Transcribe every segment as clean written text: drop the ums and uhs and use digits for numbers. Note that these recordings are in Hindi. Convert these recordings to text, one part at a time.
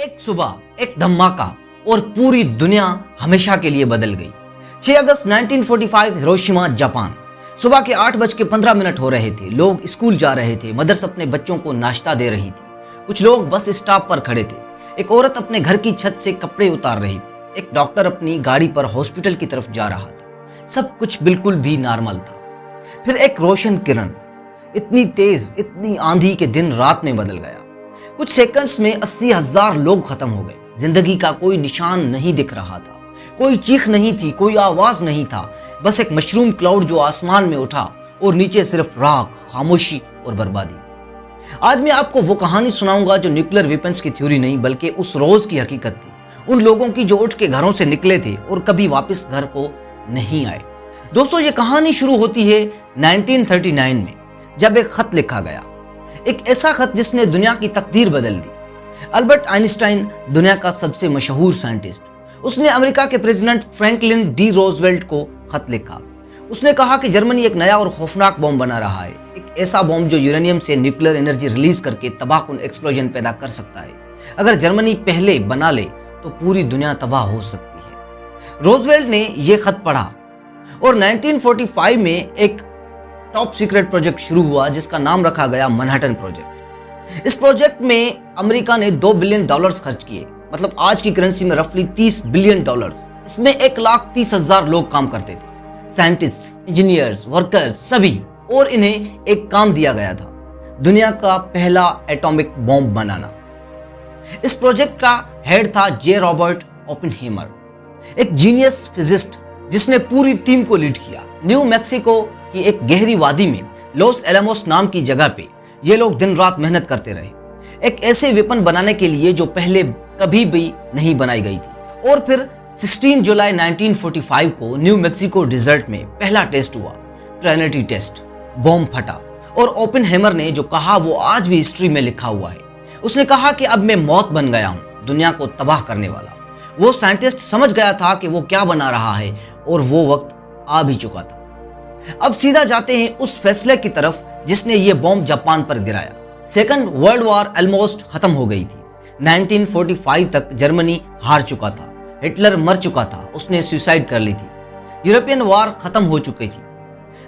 एक सुबह, एक धमाका और पूरी दुनिया हमेशा के लिए बदल गई। 6 अगस्त 1945, हिरोशिमा, जापान। सुबह के 8:15 हो रहे थे। लोग स्कूल जा रहे थे। मदर्स अपने बच्चों को नाश्ता दे रही थी। कुछ लोग बस स्टॉप पर खड़े थे। एक औरत अपने घर की छत से कपड़े उतार रही थी। एक डॉक्टर अपनी गाड़ी पर हॉस्पिटल की तरफ जा रहा था। सब कुछ बिल्कुल भी नॉर्मल था। फिर एक रोशन किरण, इतनी तेज, इतनी आंधी के दिन रात में बदल गया। कुछ सेकंड्स में 80,000 लोग खत्म हो गए। जिंदगी का कोई निशान नहीं दिख रहा था। कोई चीख नहीं थी, कोई आवाज नहीं था। बस एक मशरूम क्लाउड जो आसमान में उठा और नीचे सिर्फ राख, खामोशी और बर्बादी। आज मैं आपको वो कहानी सुनाऊंगा जो न्यूक्लियर वेपन्स की थ्योरी नहीं बल्कि उस रोज की हकीकत थी। उन लोगों की जो उठ के घरों से निकले थे और कभी वापस घर को नहीं आए। दोस्तों, ये कहानी शुरू होती है 1939 में, जब एक खत लिखा गया। एक ऐसा खत जिसने दुनिया की तकदीर बदल दी। अल्बर्ट आइंस्टाइन, दुनिया का सबसे मशहूर साइंटिस्ट, उसने अमेरिका के प्रेसिडेंट फ्रैंकलिन डी रोजवेल्ट को खत लिखा। उसने कहा कि जर्मनी एक नया और खौफनाक बॉम्ब बना रहा है। एक ऐसा बॉम्ब जो यूरेनियम से न्यूक्लियर एनर्जी रिलीज करके तबाहकुन एक्सप्लोजन पैदा कर सकता है। अगर जर्मनी पहले बना ले तो पूरी दुनिया तबाह हो सकती है। रोजवेल्ट ने यह खत पढ़ा और 1945 में एक टॉप सीक्रेट प्रोजेक्ट शुरू हुआ जिसका नाम रखा गया मैनहट्टन प्रोजेक्ट। इस प्रोजेक्ट में अमेरिका ने $2 बिलियन खर्च किए, मतलब आज की करेंसी में रफली $30 बिलियन। इसमें 1,30,000 लोग काम करते थे, साइंटिस्ट, इंजीनियर्स, वर्कर्स, सभी। और इन्हें एक काम दिया गया था, दुनिया का पहला एटॉमिक बॉम्ब बनाना। इस प्रोजेक्ट का हेड था जे रॉबर्ट ओपेनहेमर, एक जीनियस फिजिस्ट जिसने पूरी टीम को लीड किया। न्यू मैक्सिको की एक गहरी वादी में लॉस एलामोस नाम की जगह पे ये लोग दिन रात मेहनत करते रहे, एक ऐसे वेपन बनाने के लिए जो पहले कभी भी नहीं बनाई गई थी। और फिर 16 जुलाई 1945 को न्यू मैक्सिको डिजर्ट में पहला टेस्ट हुआ, ट्रिनिटी टेस्ट। बॉम्ब फटा और ओपेनहेमर ने जो कहा वो आज भी हिस्ट्री में लिखा हुआ है। उसने कहा कि अब मैं मौत बन गया हूं, दुनिया को तबाह करने वाला। वो साइंटिस्ट समझ गया था कि वो क्या बना रहा है और वो वक्त आ भी चुका था। अब सीधा जाते हैं उस फैसले की तरफ जिसने ये बॉम्ब जापान पर गिराया। सेकंड वर्ल्ड वॉर ऑलमोस्ट खत्म हो गई थी। 1945 तक जर्मनी हार चुका था, हिटलर मर चुका था, उसने सुसाइड कर ली थी। यूरोपियन वॉर खत्म हो चुकी थी,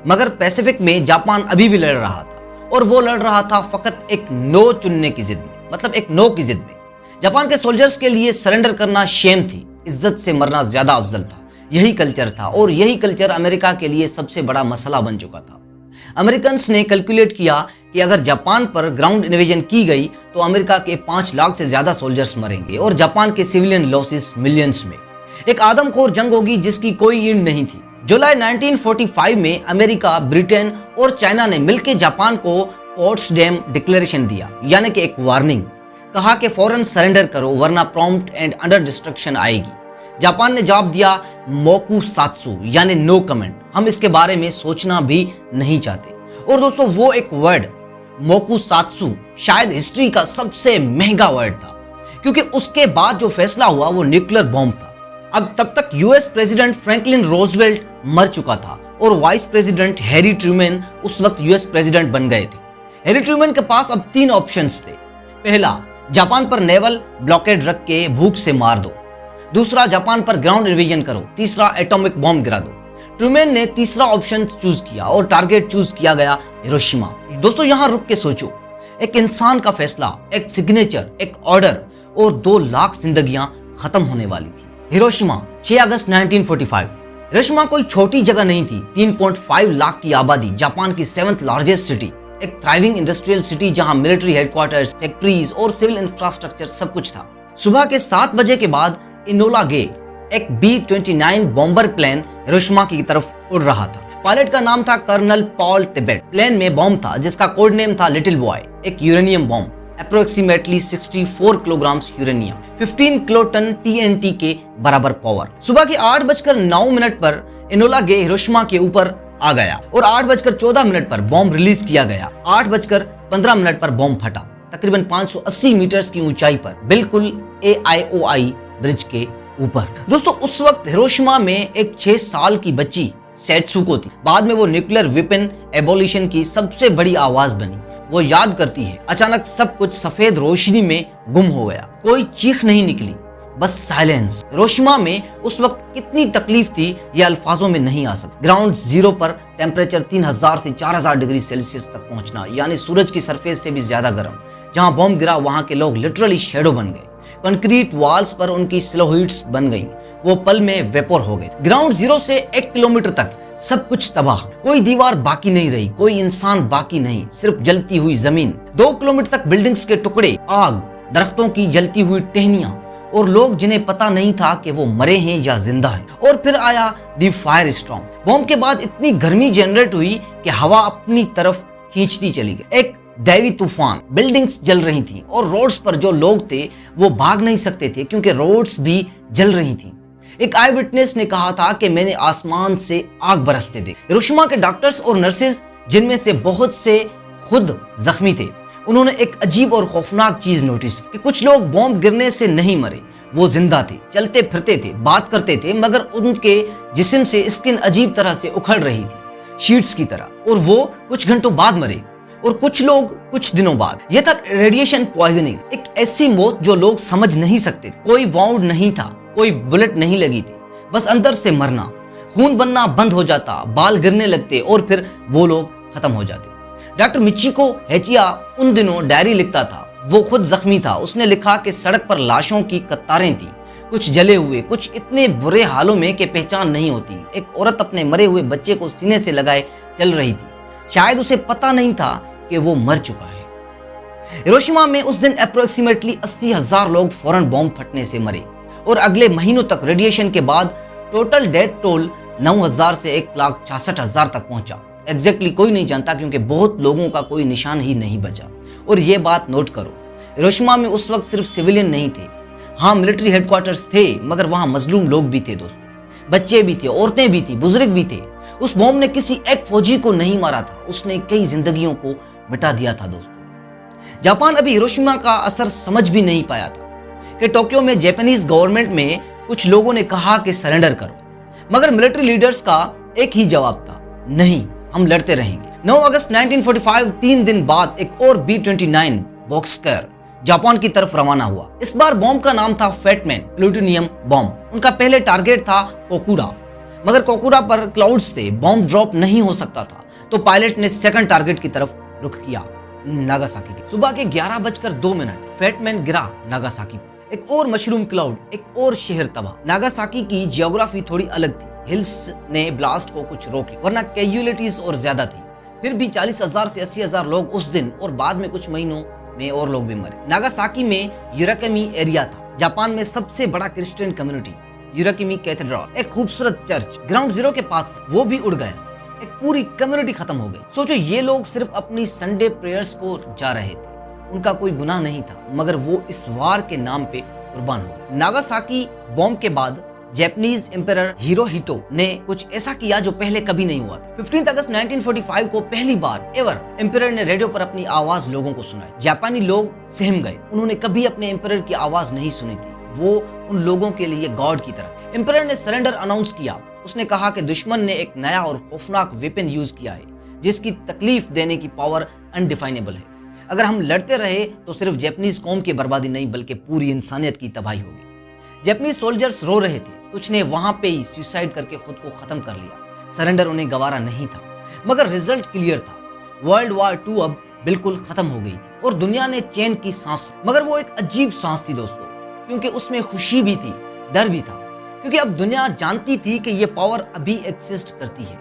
मगर पैसिफिक में जापान अभी भी लड़ रहा था और वो लड़ रहा था फकत एक नो चुनने की जिद में, मतलब एक नो की जिद में। जापान के सोल्जर्स के लिए सरेंडर करना शेम थी, इज्जत से मरना ज्यादा अफजल था। यही कल्चर था और यही कल्चर अमेरिका के लिए सबसे बड़ा मसला बन चुका था। अमेरिकन्स ने कैलकुलेट किया कि अगर जापान पर ग्राउंड इन्वेजन की गई तो अमेरिका के 5 लाख से ज्यादा सोल्जर्स मरेंगे और जापान के सिविलियन लॉसेस मिलियंस में। एक आदमखोर जंग होगी जिसकी कोई एंड नहीं थी। जुलाई 1945 में अमेरिका, ब्रिटेन और चाइना ने मिलकर जापान को पोट्सडेम डिक्लेरेशन दिया, यानी कि एक वार्निंग। कहा कि फौरन सरेंडर करो वरना प्रॉम्प्ट एंड अंडर डिस्ट्रक्शन आएगी। जापान ने जवाब दिया मोकुसात्सु, यानी नो कमेंट, हम इसके बारे में सोचना भी नहीं चाहते। और दोस्तों, वो एक वर्ड मोकुसात्सु शायद हिस्ट्री का सबसे महंगा वर्ड था, क्योंकि उसके बाद जो फैसला हुआ वो न्यूक्लियर बॉम्ब था। अब तब तक यूएस प्रेसिडेंट फ्रैंकलिन रोजवेल्ट मर चुका था और वाइस प्रेसिडेंट हैरी ट्रूमैन उस वक्त यूएस प्रेसिडेंट बन गए थे। हैरी ट्रूमैन के पास अब 3 ऑप्शंस थे। पहला, जापान पर नेवल ब्लॉकेड रख के भूख से मार दो। दूसरा, जापान पर ग्राउंड इन्वेजन करो। तीसरा, एटॉमिक बॉम्ब गिरा दो। ट्रूमैन ने तीसरा ऑप्शन चूज किया और टारगेट चूज किया गया हिरोशिमा। दोस्तों, यहां रुक के सोचो, एक इंसान का फैसला, एक सिग्नेचर, एक ऑर्डर और 2 लाख जिंदगियां खत्म होने वाली थी। हिरोशिमा, 6 अगस्त 1945। हिरोशिमा कोई छोटी जगह नहीं थी। 3.5 लाख की आबादी, जापान की 7th लार्जेस्ट सिटी, एक थ्राइविंग इंडस्ट्रियल सिटी जहां मिलिट्री हेडक्वार्टर्स, फैक्ट्रीज और सिविल इंफ्रास्ट्रक्चर सब कुछ था। सुबह के 7 बजे के बाद इनोला गे, एक B-29 बॉम्बर प्लेन हिरोशिमा की तरफ उड़ रहा था। पायलट का नाम था कर्नल पॉल टिबेट। प्लेन में बॉम्ब था जिसका कोड नेम था लिटिल बॉय, एक uranium bomb, approximately 64 kilogram uranium, 15 kiloton TNT के बराबर पावर। सुबह के 8:09 पर इनोला गे हिरोशिमा के ऊपर आ गया और 8:14 पर बॉम्ब रिलीज किया गया। 8:15 पर बॉम्ब फटा, तकरीबन 580 मीटर की ऊंचाई पर, बिल्कुल AIOI ब्रिज के ऊपर। दोस्तों, उस वक्त हिरोशिमा में एक 6 साल की बच्ची सेट्सुको थी। बाद में वो न्यूक्लियर वेपन एबोलिशन की सबसे बड़ी आवाज बनी। वो याद करती है, अचानक सब कुछ सफेद रोशनी में गुम हो गया। कोई चीख नहीं निकली, बस साइलेंस। हिरोशिमा में उस वक्त कितनी तकलीफ थी ये अल्फाजों में नहीं आ सकती। ग्राउंड जीरो पर टेम्परेचर 3000 से 4000 डिग्री सेल्सियस तक पहुंचना, यानी सूरज की सरफेस से भी ज्यादा गर्म। जहां बॉम्ब गिरा वहां के लोग लिटरली शेडो बन गए। कंक्रीट वॉल्स पर उनकी सिलोहिट्स बन गई, वो पल में वेपोर हो गए। ग्राउंड जीरो से 1 किलोमीटर तक सब कुछ तबाह। कोई दीवार बाकी नहीं रही, कोई इंसान बाकी नहीं, सिर्फ जलती हुई जमीन। 2 किलोमीटर तक बिल्डिंग्स के टुकड़े, आग, दरख्तों की जलती हुई टहनियां और लोग जिन्हें पता नहीं था कि वो मरे हैं या जिंदा हैं। और फिर आया दी फायर स्टॉर्म। बॉम्ब के बाद इतनी गर्मी जनरेट हुई कि हवा अपनी तरफ खींचती चली गई। एक दैवी तूफान। बिल्डिंग्स जल रही थी और रोड्स पर जो लोग थे वो भाग नहीं सकते थे क्योंकि रोड्स भी जल रही थी। एक आई विटनेस ने कहा था कि मैंने आसमान से आग बरसते देखे। हिरोशिमा के डॉक्टर्स और नर्सेज, जिनमें से बहुत से खुद जख्मी थे, उन्होंने एक अजीब और खौफनाक चीज नोटिस की कि कुछ लोग बॉम्ब गिरने से नहीं मरे, वो जिंदा थे, चलते फिरते थे, बात करते थे, मगर उनके जिस्म से स्किन अजीब तरह से उखड़ रही थी, शीट्स की तरह, और वो कुछ घंटों बाद मरे और कुछ लोग कुछ दिनों बाद। यह था रेडिएशन पॉइजनिंग, एक ऐसी मौत जो लोग समझ नहीं सकते। कोई वाउंड नहीं था, कोई बुलेट नहीं लगी थी, बस अंदर से मरना। खून बनना बंद हो जाता, बाल गिरने लगते और फिर वो लोग खत्म हो जाते। डॉक्टर मिचिको हेचिया उन दिनों डायरी लिखता था। वो खुद जख्मी था। उसने लिखा कि सड़क पर लाशों की कतारें थी, कुछ जले हुए, कुछ इतने बुरे हालों में कि पहचान नहीं होती। एक औरत अपने मरे हुए बच्चे को सीने से लगाए चल रही थी, शायद उसे पता नहीं था कि वो मर चुका है। हिरोशिमा में उस दिन अप्रोक्सीमेटली 80,000 लोग फौरन बॉम्ब फटने से मरे और अगले महीनों तक रेडिएशन के बाद टोटल डेथ टोल 9,000 से 1,66,000 तक पहुंचा। एग्जैक्टली कोई नहीं जानता क्योंकि बहुत लोगों का कोई निशान ही नहीं बचा। और ये बात नोट करो, हिरोशिमा में उस वक्त सिर्फ सिविलियन नहीं थे। हाँ, मिलिट्री हेडक्वार्टर्स थे, मगर वहां मजलूम लोग भी थे दोस्तों। बच्चे भी थे, औरतें भी थी, बुजुर्ग भी थे। उस बॉम्ब ने किसी एक फौजी को नहीं मारा था, उसने कई जिंदगियों को मिटा दिया था दोस्तों। जापान अभी हिरोशिमा का असर समझ भी नहीं पाया था कि टोक्यो में जापानीज गवर्नमेंट में कुछ लोगों ने कहा कि सरेंडर करो, मगर मिलिट्री लीडर्स का एक ही जवाब था, नहीं, हम लड़ते रहेंगे। 9 अगस्त 1945, 3 दिन बाद एक और B-29 बॉक्सकर जापान की तरफ रवाना हुआ। इस बार बॉम्ब का नाम था फैटमैन प्लूटोनियम बॉम्ब। उनका पहले टारगेट था कोकुरा, मगर कोकुरा पर क्लाउड्स थे, बॉम्ब ड्रॉप नहीं हो सकता था, तो पायलट ने सेकंड टारगेट की तरफ रुख किया, नागासाकी की। सुबह के 11:02 फैटमैन गिरा नागासाकी पर। एक और मशरूम क्लाउड, एक और शहर तबाह। नागासाकी की जियोग्राफी थोड़ी अलग थी, हिल्स ने ब्लास्ट को कुछ रोक लिया, वरना कैजुअलिटीज और ज्यादा थी। फिर भी 40,000 से 80,000 लोग उस दिन और बाद में कुछ महीनों में और लोग भी मरे। नागासाकी में यूराकेमी एरिया था, जापान में सबसे बड़ा क्रिश्चियन कम्युनिटी। यूराकेमी कैथेड्रल, एक खूबसूरत चर्च ग्राउंड जीरो के पास था, वो भी उड़ गया। एक पूरी कम्युनिटी खत्म हो गई। सोचो, ये लोग सिर्फ अपनी संडे प्रेयर्स को जा रहे थे, उनका कोई गुनाह नहीं था, मगर वो इस वार के नाम पे कुर्बान हो गए। नागासाकी बॉम्ब के बाद जापानीज एम्परर हिरोहितो ने कुछ ऐसा किया जो पहले कभी नहीं हुआ था। 15 अगस्त 1945 को पहली बार एवर एम्परर ने रेडियो पर अपनी आवाज लोगों को सुनाई। जापानी लोग सहम गए, उन्होंने कभी अपने एम्परर की आवाज नहीं सुनी थी। वो उन लोगों के लिए गॉड की तरह। एम्परर ने सरेंडर अनाउंस किया। उसने कहा कि दुश्मन ने एक नया और खौफनाक वेपन यूज किया है जिसकी तकलीफ देने की पावर अनडिफाइनेबल है। अगर हम लड़ते रहे तो सिर्फ जापानीज कौम की बर्बादी नहीं बल्कि पूरी इंसानियत की तबाही होगी। जापानीज सोल्जर्स रो रहे थे, कुछ ने वहां पे ही सुसाइड करके खुद को खत्म कर लिया। सरेंडर उन्हें गवारा नहीं था, मगर रिजल्ट क्लियर था। वर्ल्ड वॉर 2 अब बिल्कुल खत्म हो गई थी और दुनिया ने चैन की सांस ली। मगर वो एक अजीब सांस थी दोस्तों, क्योंकि उसमें खुशी भी थी, डर भी था, क्योंकि अब दुनिया जानती थी कि ये पावर अभी एग्जिस्ट करती है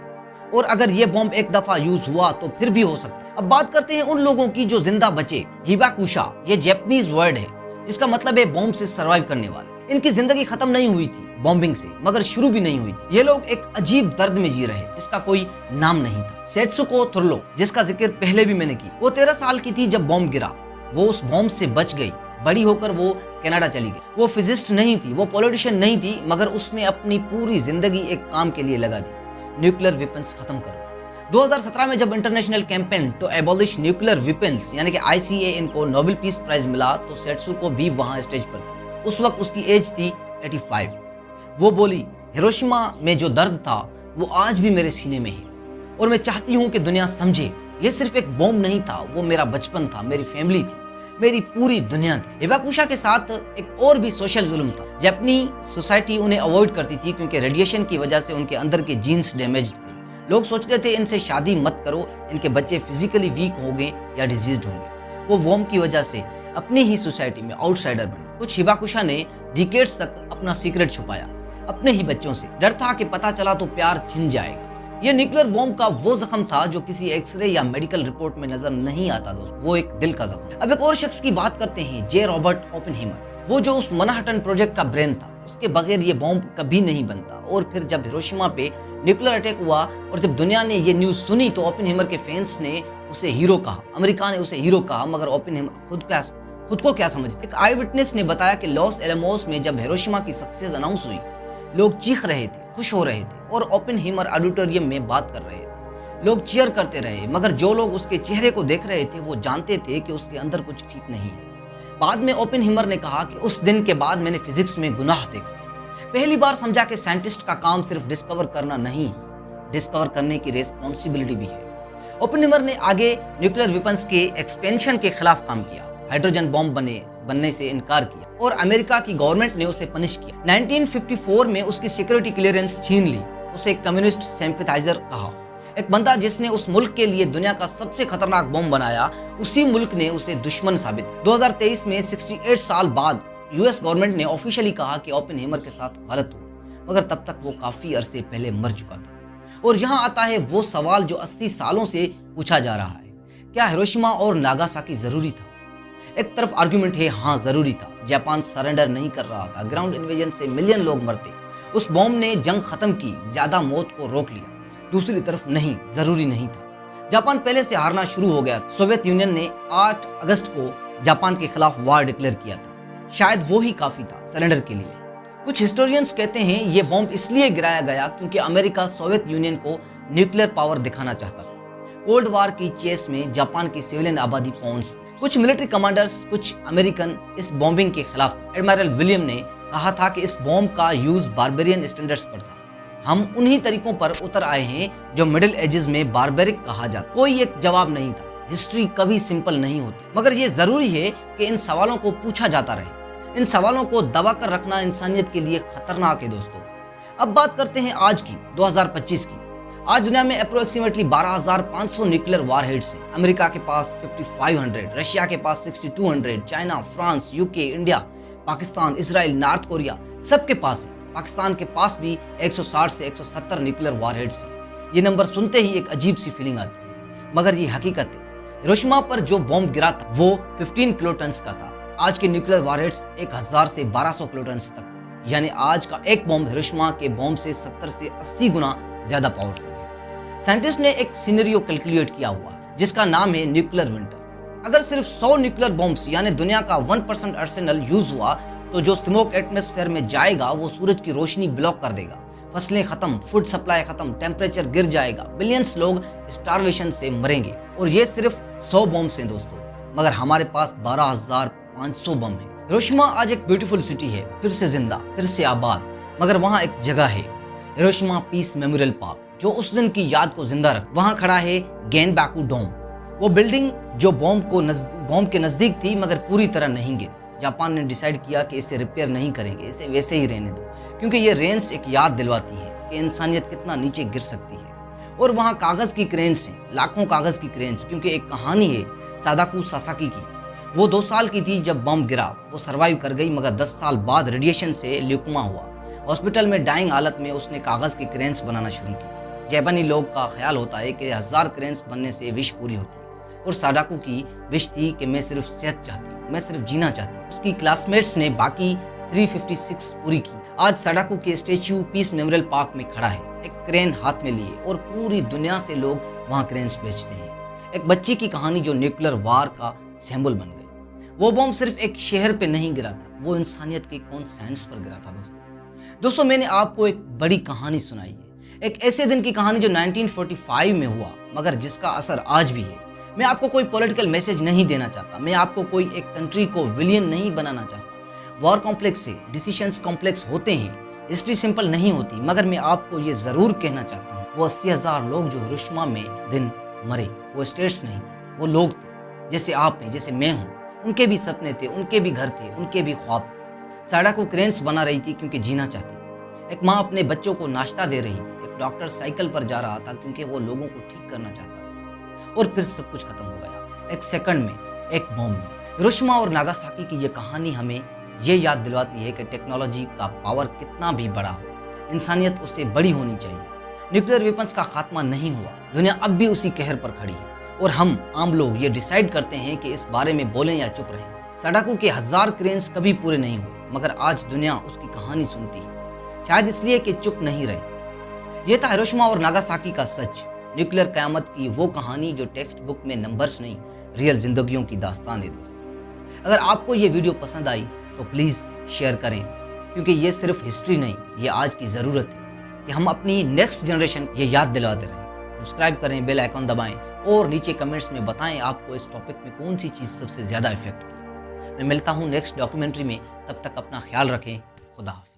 और अगर ये बॉम्ब एक दफा यूज हुआ तो फिर भी हो सकता है। अब बात करते हैं उन लोगों की जो जिंदा बचे। हिबाकुशा, ये जापानीज वर्ड है जिसका मतलब है बॉम्ब से सरवाइव करने वाले। इनकी जिंदगी खत्म नहीं हुई थी बॉम्बिंग से, मगर शुरू भी नहीं हुई थी। ये लोग एक अजीब दर्द में जी रहे जिसका कोई नाम नहीं था। सेत्सुको थुर्लो, जिसका जिक्र पहले भी मैंने की, वो 13 साल की थी जब बॉम्ब गिरा। वो उस बॉम्ब से बच गई। बड़ी होकर वो कनाडा चली गई। वो फिजिस्ट नहीं थी, वो पॉलिटिशियन नहीं थी, मगर उसने अपनी पूरी जिंदगी एक काम के लिए लगा दी, न्यूक्लियर वेपन्स खत्म करो। 2017 में जब international campaign to abolish nuclear weapons यानी कि ICAN को नोबेल पीस प्राइज मिला तो सेत्सुको भी वहां स्टेज पर थी। उस वक्त उसकी एज थी 85। वो बोली, हिरोशिमा में जो दर्द था वो आज भी मेरे सीने में है और मैं चाहती हूँ कि दुनिया समझे ये सिर्फ एक बॉम्ब नहीं था, वो मेरा बचपन था, मेरी फैमिली थी, मेरी पूरी दुनिया थी। हिबाकुशा के साथ एक और भी सोशल जुल्म था। जापानी सोसाइटी उन्हें अवॉइड करती थी क्योंकि रेडिएशन की वजह से उनके अंदर के जीन्स डैमेज थे। लोग सोचते थे इनसे शादी मत करो, इनके बच्चे फिजिकली वीक होंगे या डिजीज्ड होंगे। वो वॉर्म की वजह से अपनी ही सोसाइटी में आउटसाइडर बने। कुछ हिबाकुशा ने डिकेड्स तक अपना सीक्रेट छुपाया अपने ही बच्चों से। डर था कि पता चला तो प्यार छिन जाएगा। ये न्यूक्लियर बॉम्ब का वो जख्म था जो किसी एक्सरे या मेडिकल रिपोर्ट में नजर नहीं आता दोस्तों, वो एक दिल का जख्म। अब एक और शख्स की बात करते हैं, जे रॉबर्ट ओपेनहाइमर। वो जो उस मैनहट्टन प्रोजेक्ट का ब्रेन था, उसके बगैर ये बॉम्ब कभी नहीं बनता। और फिर जब हिरोशिमा पे न्यूक्लियर अटैक हुआ और जब दुनिया ने ये न्यूज सुनी तो ओपेनहाइमर के फैंस ने उसे हीरो कहा, अमेरिका ने उसे हीरो कहा। मगर ओपेनहाइमर खुद को क्या समझते। एक आई विटनेस ने बताया कि लॉस एलमोस में जब हिरोशिमा की सक्सेस अनाउंस हुई, लोग चीख रहे थे, खुश हो रहे थे और ओपेनहाइमर ऑडिटोरियम में बात कर रहे थे। लोग चीयर करते रहे, मगर जो लोग उसके चेहरे को देख रहे थे वो जानते थे कि उसके अंदर कुछ ठीक नहीं है। बाद में ओपेनहाइमर ने कहा कि उस दिन के बाद मैंने फिजिक्स में गुनाह देखा। पहली बार समझा कि साइंटिस्ट का काम सिर्फ डिस्कवर करना नहीं, डिस्कवर करने की रेस्पॉन्सिबिलिटी भी है। ओपेनहाइमर ने आगे न्यूक्लियर वेपन्स के एक्सपेंशन के खिलाफ काम किया, हाइड्रोजन बॉम्ब बनने से इनकार किया और अमेरिका की गवर्नमेंट ने उसे पनिश किया। 1954 में उसकी सिक्योरिटी क्लियरेंस छीन ली। उसे कम्युनिस्ट सिंपैथाइजर कहा। एक बंदा जिसने उस मुल्क के लिए दुनिया का सबसे खतरनाक बॉम्ब बनाया, उसी मुल्क ने उसे दुश्मन साबित। 2023 में 68 साल बाद यूएस गवर्नमेंट ने ऑफिशियली कहा कि ओपेनहाइमर के साथ गलत हुआ, मगर तब तक वो काफी अरसे पहले मर चुका था। और यहाँ आता है वो सवाल जो 80 सालों से पूछा जा रहा है, क्या हिरोशिमा और नागासाकी जरूरी था? एक तरफ आर्गुमेंट है, हाँ जरूरी था। जापान सरेंडर नहीं कर रहा था, ग्राउंड इन्वेजन से मिलियन लोग मरते, उस बॉम्ब ने जंग खत्म की, ज्यादा मौत को रोक लिया। दूसरी तरफ नहीं, जरूरी नहीं था। जापान पहले से हारना शुरू हो गया। सोवियत यूनियन ने 8 अगस्त को जापान के खिलाफ वार डिक्लेयर किया था। शायद वो ही काफी था सरेंडर के लिए। कुछ हिस्टोरियंस कहते हैं ये बॉम्ब इसलिए गिराया गया क्योंकि अमेरिका सोवियत यूनियन को न्यूक्लियर पावर दिखाना चाहता था। कोल्ड वार की चेस में जापान की सिविलियन आबादी पौंस थी। कुछ मिलिट्री कमांडर्स, कुछ अमेरिकन इस बॉम्बिंग के खिलाफ। एडमिरल विलियम ने कहा था कि इस बॉम्ब का यूज बारबेरियन स्टैंडर्ड्स पर था। हम उन्हीं तरीकों पर उतर आए हैं जो मिडिल एजेस में बारबेरिक कहा जाता। कोई एक जवाब नहीं था। हिस्ट्री कभी सिंपल नहीं होती, मगर ये जरूरी है कि इन सवालों को पूछा जाता रहे। इन सवालों को दबा कर रखना इंसानियत के लिए खतरनाक है दोस्तों। अब बात करते हैं आज की, 2025 की। आज दुनिया में अप्रोक्सीमेटली 12,500 न्यूक्लियर वारहेड्स हैं। अमेरिका के पास 5500, रशिया के पास 6200, China, France, UK, India, Pakistan, Israel, north Korea, सबके पास है। पाकिस्तान के पास भी 160 से 170 न्यूक्लियर वारहेड्स हैं। ये नंबर सुनते ही एक अजीब सी फीलिंग आती है, मगर ये हकीकत है। हिरोशिमा पर जो बॉम्ब गिरा था वो 15 किलोटन्स का था। आज के न्यूक्लियर वारहेड्स 1000 से 1200 किलोटन्स तक, यानी आज का एक बॉम्ब हिरोशिमा के बॉम्ब से 70 से 80 गुना ज्यादा पावरफुल है। साइंटिस्ट ने एक सिनेरियो कैलकुलेट किया हुआ जिसका नाम है न्यूक्लियर विंटर। अगर सिर्फ 100 न्यूक्लियर बॉम्ब्स यानी दुनिया का 1% आर्सेनल यूज हुआ तो जो स्मोक एटमॉस्फेयर में जाएगा वो सूरज की रोशनी ब्लॉक कर देगा, फसलें खत्म, फूड सप्लाई खत्म, टेम्परेचर गिर जाएगा, बिलियंस लोग स्टारवेशन से मरेंगे। और ये सिर्फ 100 बॉम्ब्स हैं दोस्तों, मगर हमारे पास 12,500 बम है। हिरोशिमा आज एक ब्यूटीफुल सिटी है, फिर से जिंदा, फिर से आबाद। मगर वहाँ एक जगह है, हिरोशिमा पीस मेमोरियल पार्क, जो उस दिन की याद को जिंदा रख। वहाँ खड़ा है गेनबाकू डोम, वो बिल्डिंग जो बॉम्ब के नजदीक थी मगर पूरी तरह नहीं गिरी। जापान ने डिसाइड किया कि इसे रिपेयर नहीं करेंगे, इसे वैसे ही रहने दो, क्योंकि ये रेंज एक याद दिलवाती है कि इंसानियत कितना नीचे गिर सकती है। और वहाँ कागज की क्रेन्स हैं, लाखों कागज की क्रेन्स, क्योंकि एक कहानी है सादाकू सासाकी की। वो 2 साल की थी जब बम गिरा, वो सरवाइव कर गई, मगर 10 साल बाद रेडिएशन से ल्यूकोमा हुआ। हॉस्पिटल में डाइंग हालत में उसने कागज की क्रेन्स बनाना शुरू की। जापानी लोग का ख्याल होता है कि 1000 क्रेन्स बनने से विश पूरी होती है, और सादाकू की विश थी कि मैं सिर्फ सेहत चाहती हूँ, मैं सिर्फ जीना चाहती हूँ। उसकी क्लासमेट्स ने बाकी 356 पूरी की। आज सादाकू के स्टेच्यू पीस मेमोरियल पार्क में खड़ा है, एक क्रेन हाथ में लिए, और पूरी दुनिया से लोग वहाँ क्रेन्स बेचते हैं। एक बच्ची की कहानी जो न्यूक्लियर वार का सिंबल बन गई। वो बम सिर्फ एक शहर पे नहीं गिरा था, वो इंसानियत के कॉन्सेंस पर गिरा था दोस्तों। मैंने आपको एक बड़ी कहानी सुनाई है, एक ऐसे दिन की कहानी जो 1945 में हुआ, मगर जिसका असर आज भी है। मैं आपको कोई पॉलिटिकल मैसेज नहीं देना चाहता, मैं आपको कोई एक कंट्री को विलियन नहीं बनाना चाहता। वॉर कॉम्प्लेक्स से डिसीजंस कॉम्प्लेक्स होते हैं, हिस्ट्री सिंपल नहीं होती, मगर मैं आपको ये जरूर कहना चाहता हूँ, वो 80,000 लोग जो हिरोशिमा में दिन मरे वो स्टेट्स नहीं थे, वो लोग थे, जैसे आप हैं, जैसे मैं हूँ। उनके भी सपने थे, उनके भी घर थे, उनके भी ख्वाब थे। सड़कों क्रेन्स बना रही थी क्योंकि जीना चाहती थी। एक माँ अपने बच्चों को नाश्ता दे रही थी। एक डॉक्टर साइकिल पर जा रहा था क्योंकि वो लोगों को ठीक करना चाहता था। और फिर सब कुछ खत्म हो गया, एक सेकंड में, एक बॉम्ब में। हिरोशिमा और नागासाकी की ये कहानी हमें ये याद दिलवाती है कि टेक्नोलॉजी का पावर कितना भी बड़ा हो, इंसानियत उससे बड़ी होनी चाहिए। न्यूक्लियर वेपन्स का खात्मा नहीं हुआ, दुनिया अब भी उसी कहर पर खड़ी है। और हम आम लोग ये डिसाइड करते हैं कि इस बारे में बोलें या चुप रहें। सड़कों के 1000 क्रेन्स कभी पूरे नहीं हुए, मगर आज दुनिया उसकी कहानी सुनती है, शायद इसलिए कि चुप नहीं रहे। ये था हिरोशिमा और नागासाकी का सच, न्यूक्लियर क़यामत की वो कहानी जो टेक्स्ट बुक में नंबर्स नहीं, रियल जिंदगियों की दास्तान है दोस्तों। अगर आपको ये वीडियो पसंद आई तो प्लीज़ शेयर करें, क्योंकि ये सिर्फ हिस्ट्री नहीं, ये आज की ज़रूरत है कि हम अपनी नेक्स्ट जनरेशन ये याद दिलाते रहें। सब्सक्राइब करें, बेल आइकॉन दबाएं और नीचे कमेंट्स में बताएं आपको इस टॉपिक में कौन सी चीज़ सबसे ज़्यादा इफेक्ट की। मैं मिलता हूँ नेक्स्ट डॉक्यूमेंट्री में, तब तक अपना ख्याल रखें। खुदा हाफिज़।